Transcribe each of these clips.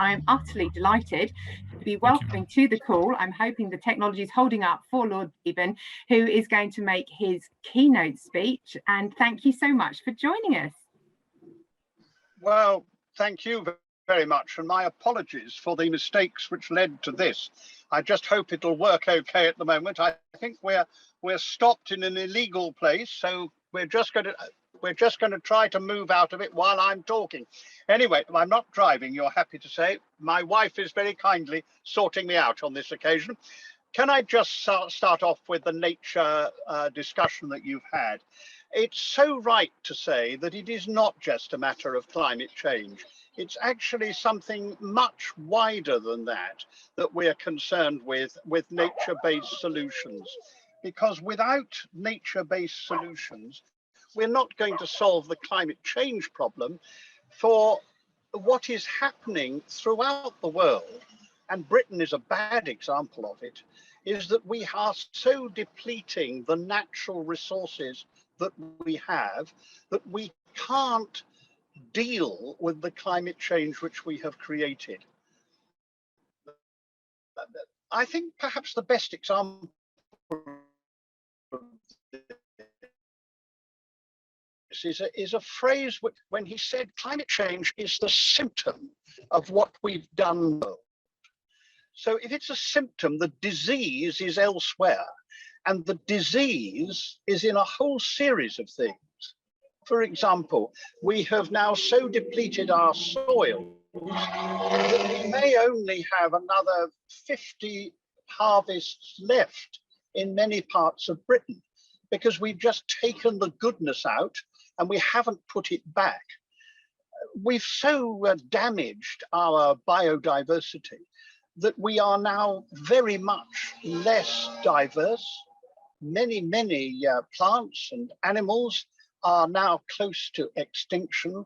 I am utterly delighted to be welcoming to the call. I'm hoping the technology is holding up for Lord Deben, who is going to make his keynote speech. And thank you so much for joining us. Well, thank you very much, and my apologies for the mistakes which led to this. I just hope it'll work okay at the moment. I think we're stopped in an illegal place, so we're just going to try to move out of it while I'm talking. Anyway, I'm not driving, you're happy to say. My wife is very kindly sorting me out on this occasion. Can I just start off with the nature discussion that you've had? It's so right to say that it is not just a matter of climate change. It's actually something much wider than that we're concerned with nature-based solutions. Because without nature-based solutions, we're not going to solve the climate change problem. For what is happening throughout the world, and Britain is a bad example of it, is that we are so depleting the natural resources that we have that we can't deal with the climate change which we have created. I think perhaps the best example is a phrase when he said climate change is the symptom of what we've done. So if it's a symptom, the disease is elsewhere, and the disease is in a whole series of things. For example, we have now so depleted our soil that we may only have another 50 harvests left in many parts of Britain, because we've just taken the goodness out and we haven't put it back. We've so damaged our biodiversity that we are now very much less diverse. Many plants and animals are now close to extinction,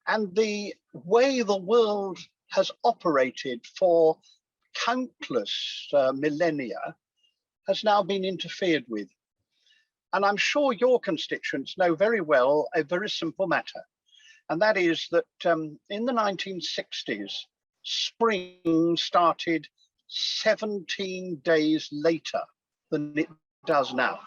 and the way the world has operated for countless millennia has now been interfered with. And I'm sure your constituents know very well a very simple matter, and that is that in the 1960s, spring started 17 days later than it does now.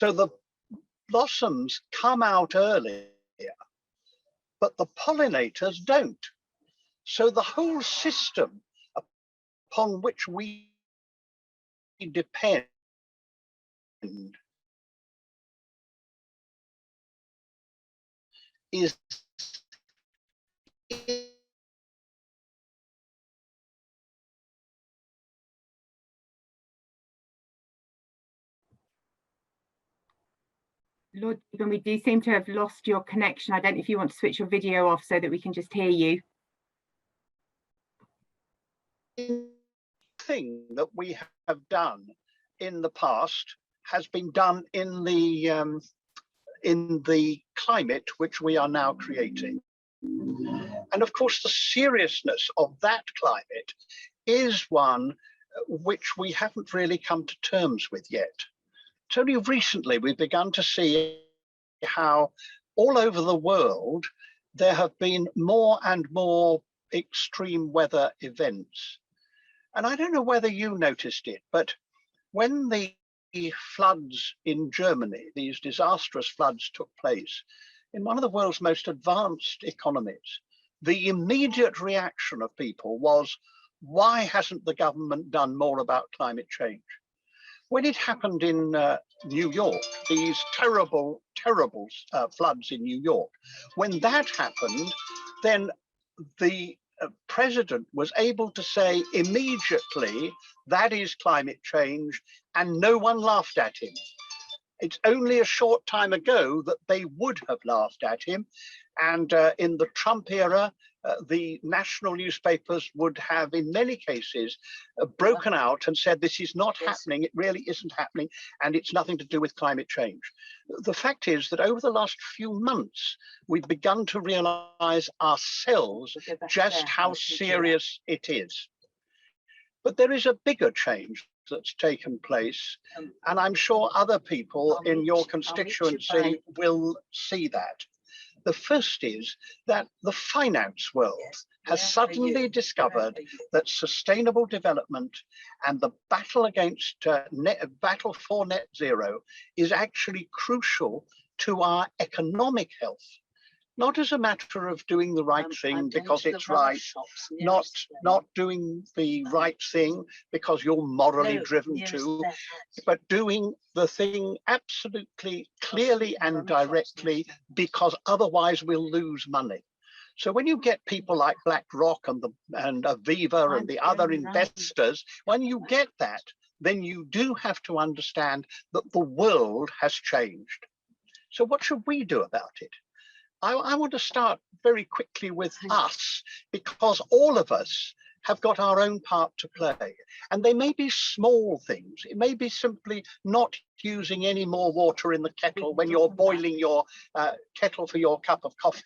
So the blossoms come out earlier, but the pollinators don't. So the whole system upon which we depend is Lord Deben, we do seem to have lost your connection. I don't know if you want to switch your video off so that we can just hear you. Thing that we have done in the past has been done in the climate which we are now creating. And of course, the seriousness of that climate is one which we haven't really come to terms with yet. It's only recently we've begun to see how all over the world there have been more and more extreme weather events. And I don't know whether you noticed it, but when the floods in Germany, these disastrous floods took place in one of the world's most advanced economies, the immediate reaction of people was, why hasn't the government done more about climate change? When it happened in New York, these terrible floods in New York, when that happened, then the president was able to say immediately, that is climate change, and no one laughed at him. It's only a short time ago that they would have laughed at him. And in the Trump era, the national newspapers would have, in many cases, broken out and said, this is not happening, it really isn't happening, and it's nothing to do with climate change. The fact is that over the last few months, we've begun to realize ourselves just how serious it is. But there is a bigger change that's taken place, and I'm sure other people in your constituency will see that. The first is that the finance world has suddenly discovered that sustainable development and the battle against battle for net zero is actually crucial to our economic health. Not as a matter of doing the right thing because it's right, not doing the right thing because you're morally driven to, but doing the thing absolutely clearly and directly because otherwise we'll lose money. So when you get people like BlackRock and Aviva and the other investors, when you get that, then you do have to understand that the world has changed. So what should we do about it? I want to start very quickly with us, because all of us have got our own part to play. And they may be small things. It may be simply not using any more water in the kettle when you're boiling your kettle for your cup of coffee.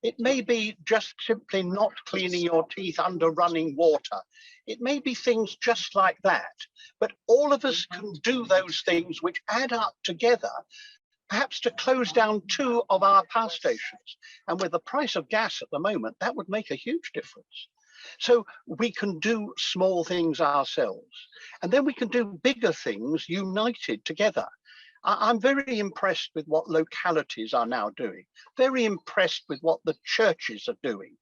It may be just simply not cleaning your teeth under running water. It may be things just like that. But all of us can do those things which add up together, perhaps to close down 2 of our power stations. And with the price of gas at the moment, that would make a huge difference. So we can do small things ourselves, and then we can do bigger things united together. I'm very impressed with what localities are now doing, very impressed with what the churches are doing,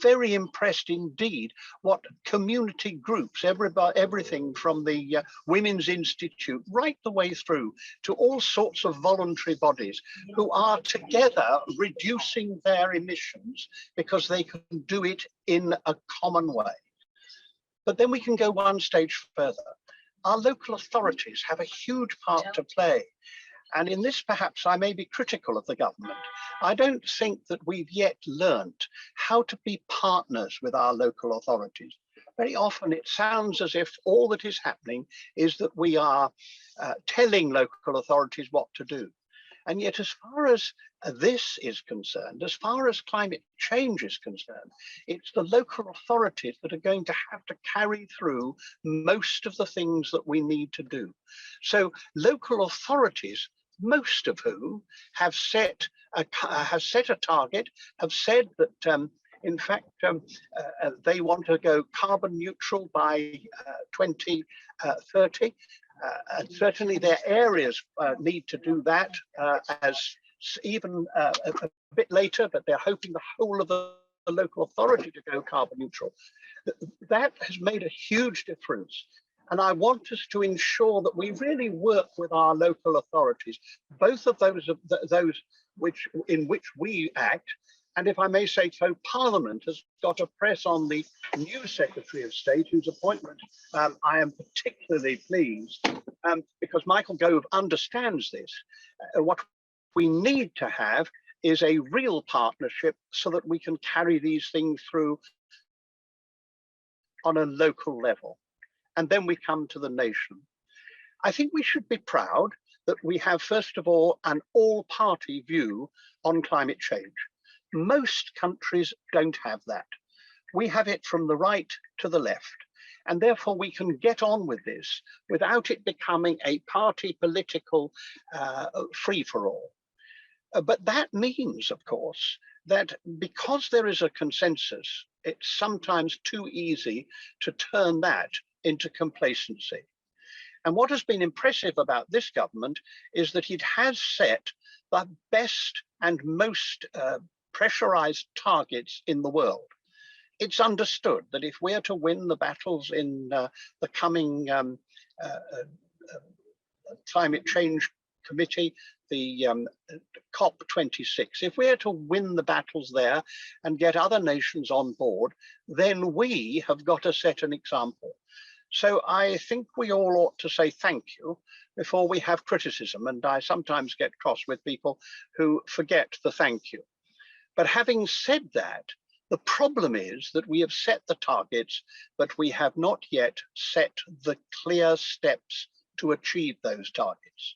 very impressed indeed what community groups, everything from the Women's Institute right the way through to all sorts of voluntary bodies who are together reducing their emissions because they can do it in a common way. But then we can go one stage further. Our local authorities have a huge part to play. And in this, perhaps I may be critical of the government. I don't think that we've yet learnt how to be partners with our local authorities. Very often it sounds as if all that is happening is that we are telling local authorities what to do. And yet, as far as this is concerned, as far as climate change is concerned, it's the local authorities that are going to have to carry through most of the things that we need to do. So local authorities, most of whom have set a target, have said that in fact, they want to go carbon neutral by 2030. And certainly their areas need to do that as even a bit later, but they're hoping the whole of the local authority to go carbon neutral. That has made a huge difference. And I want us to ensure that we really work with our local authorities, both of those in which we act. And if I may say so, Parliament has got a press on the new Secretary of State, whose appointment I am particularly pleased, because Michael Gove understands this. What we need to have is a real partnership so that we can carry these things through on a local level. And then we come to the nation. I think we should be proud that we have, first of all, an all-party view on climate change. Most countries don't have that. We have it from the right to the left. And therefore we can get on with this without it becoming a party political free-for-all. But that means, of course, that because there is a consensus, it's sometimes too easy to turn that into complacency. And what has been impressive about this government is that it has set the best and most pressurized targets in the world. It's understood that if we're to win the battles in the coming climate change committee, the COP26, if we're to win the battles there and get other nations on board, then we have got to set an example. So I think we all ought to say thank you before we have criticism. And I sometimes get cross with people who forget the thank you. But having said that, the problem is that we have set the targets, but we have not yet set the clear steps to achieve those targets.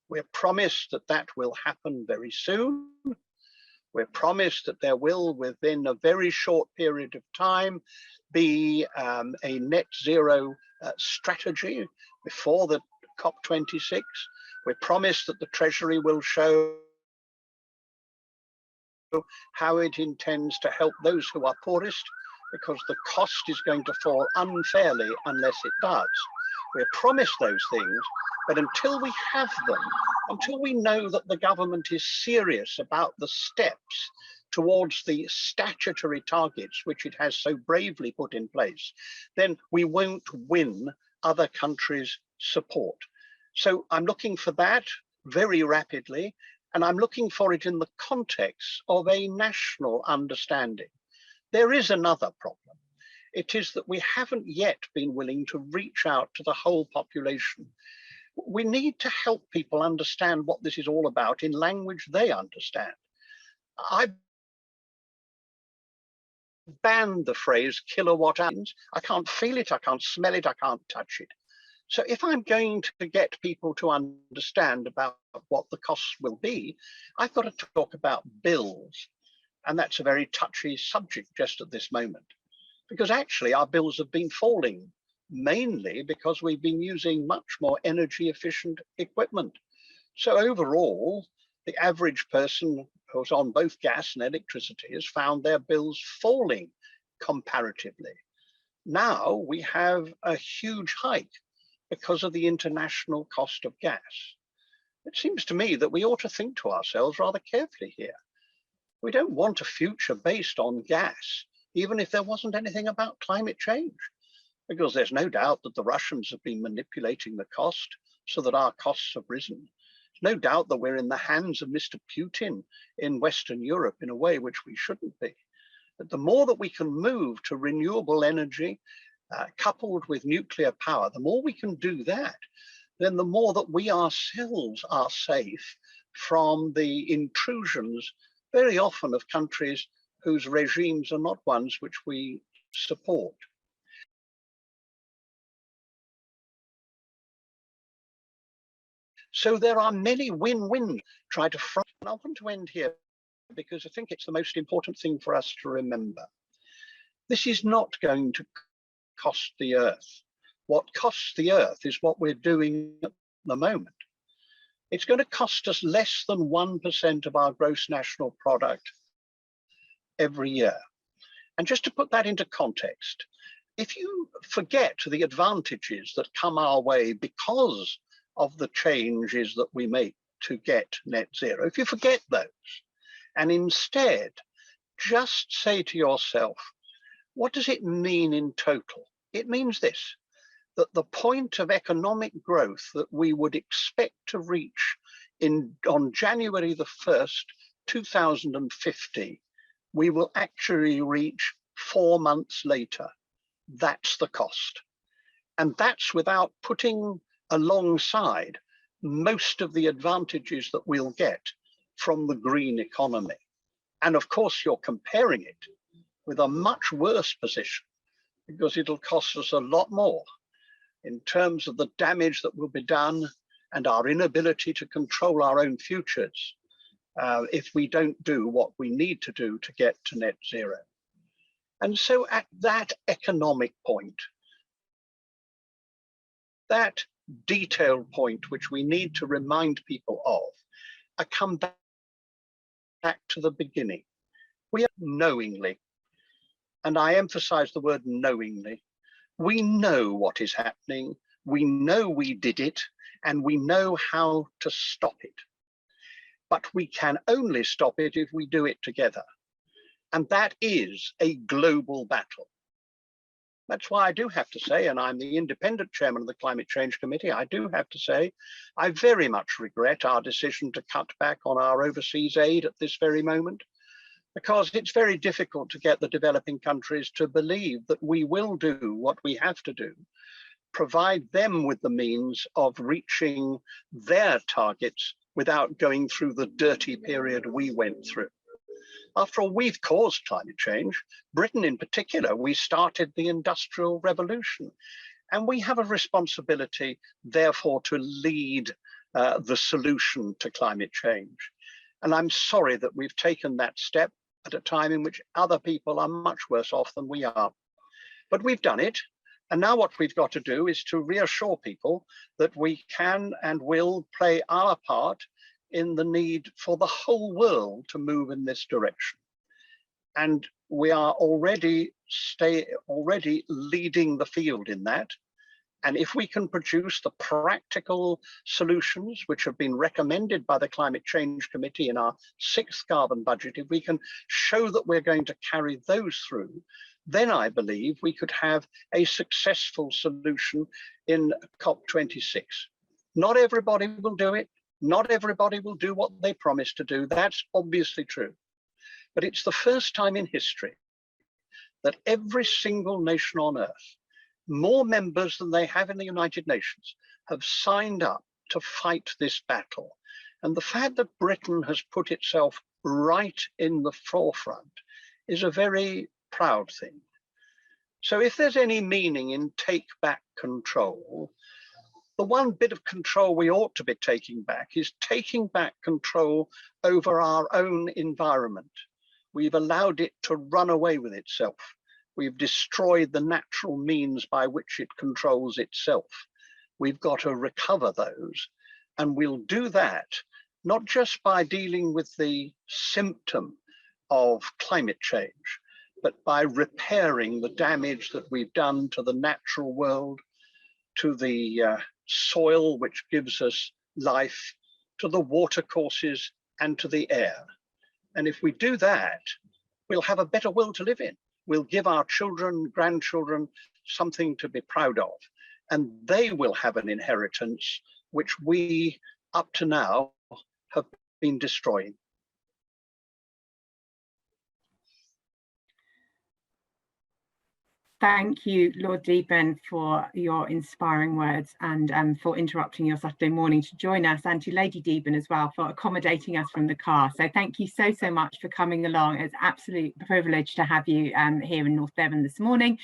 We're promised that that will happen very soon. We're promised that there will, within a very short period of time, be a net zero strategy before the COP26. We're promised that the Treasury will show how it intends to help those who are poorest, because the cost is going to fall unfairly unless it does. We're promised those things, but until we have them, until we know that the government is serious about the steps towards the statutory targets which it has so bravely put in place, then we won't win other countries' support. So I'm looking for that very rapidly, and I'm looking for it in the context of a national understanding. There is another problem. It is that we haven't yet been willing to reach out to the whole population. We need to help people understand what this is all about in language they understand. I banned the phrase kilowatt hours. I can't feel it, I can't smell it, I can't touch it. So if I'm going to get people to understand about what the costs will be, I've got to talk about bills. And that's a very touchy subject just at this moment, because actually our bills have been falling, mainly because we've been using much more energy efficient equipment. So overall, the average person who's on both gas and electricity has found their bills falling comparatively. Now we have a huge hike because of the international cost of gas. It seems to me that we ought to think to ourselves rather carefully here. We don't want a future based on gas, even if there wasn't anything about climate change, because there's no doubt that the Russians have been manipulating the cost so that our costs have risen. There's no doubt that we're in the hands of Mr. Putin in Western Europe in a way which we shouldn't be. But the more that we can move to renewable energy, coupled with nuclear power, the more we can do that, then the more that we ourselves are safe from the intrusions very often of countries whose regimes are not ones which we support. So there are many win-win. Try to front. I want to end here because I think it's the most important thing for us to remember. This is not going to cost the earth. What costs the earth is what we're doing at the moment. It's going to cost us less than 1% of our gross national product every year. And just to put that into context, if you forget the advantages that come our way because of the changes that we make to get net zero, if you forget those, and instead just say to yourself, what does it mean in total? It means this, that the point of economic growth that we would expect to reach on January the 1st, 2050, we will actually reach 4 months later. That's the cost. And that's without putting alongside most of the advantages that we'll get from the green economy. And of course, you're comparing it with a much worse position, because it'll cost us a lot more in terms of the damage that will be done and our inability to control our own futures if we don't do what we need to do to get to net zero. And so at that economic point, that detailed point which we need to remind people of, I come back to the beginning. We are knowingly, and I emphasize the word knowingly, we know what is happening, we know we did it, and we know how to stop it. But we can only stop it if we do it together. And that is a global battle. That's why I do have to say, and I'm the independent chairman of the Climate Change Committee, I do have to say, I very much regret our decision to cut back on our overseas aid at this very moment, because it's very difficult to get the developing countries to believe that we will do what we have to do, provide them with the means of reaching their targets without going through the dirty period we went through. After all, we've caused climate change. Britain in particular, we started the Industrial Revolution. And we have a responsibility, therefore, to lead the solution to climate change. And I'm sorry that we've taken that step at a time in which other people are much worse off than we are. But we've done it. And now what we've got to do is to reassure people that we can and will play our part in the need for the whole world to move in this direction. And we are already leading the field in that. And if we can produce the practical solutions which have been recommended by the Climate Change Committee in our 6th carbon budget, if we can show that we're going to carry those through, then I believe we could have a successful solution in COP26. Not everybody will do it. Not everybody will do what they promised to do. That's obviously true. But it's the first time in history that every single nation on earth, more members than they have in the United Nations, have signed up to fight this battle. And the fact that Britain has put itself right in the forefront is a very proud thing. So if there's any meaning in take back control, the one bit of control we ought to be taking back is taking back control over our own environment. We've allowed it to run away with itself. We've destroyed the natural means by which it controls itself. We've got to recover those. And we'll do that not just by dealing with the symptom of climate change, but by repairing the damage that we've done to the natural world, to the soil which gives us life, to the watercourses and to the air. And if we do that, we'll have a better world to live in. We'll give our children, grandchildren something to be proud of, and they will have an inheritance which we, up to now, have been destroying. Thank you, Lord Deben, for your inspiring words and for interrupting your Saturday morning to join us, and to Lady Deben as well for accommodating us from the car. So thank you so much for coming along. It's an absolute privilege to have you here in North Devon this morning.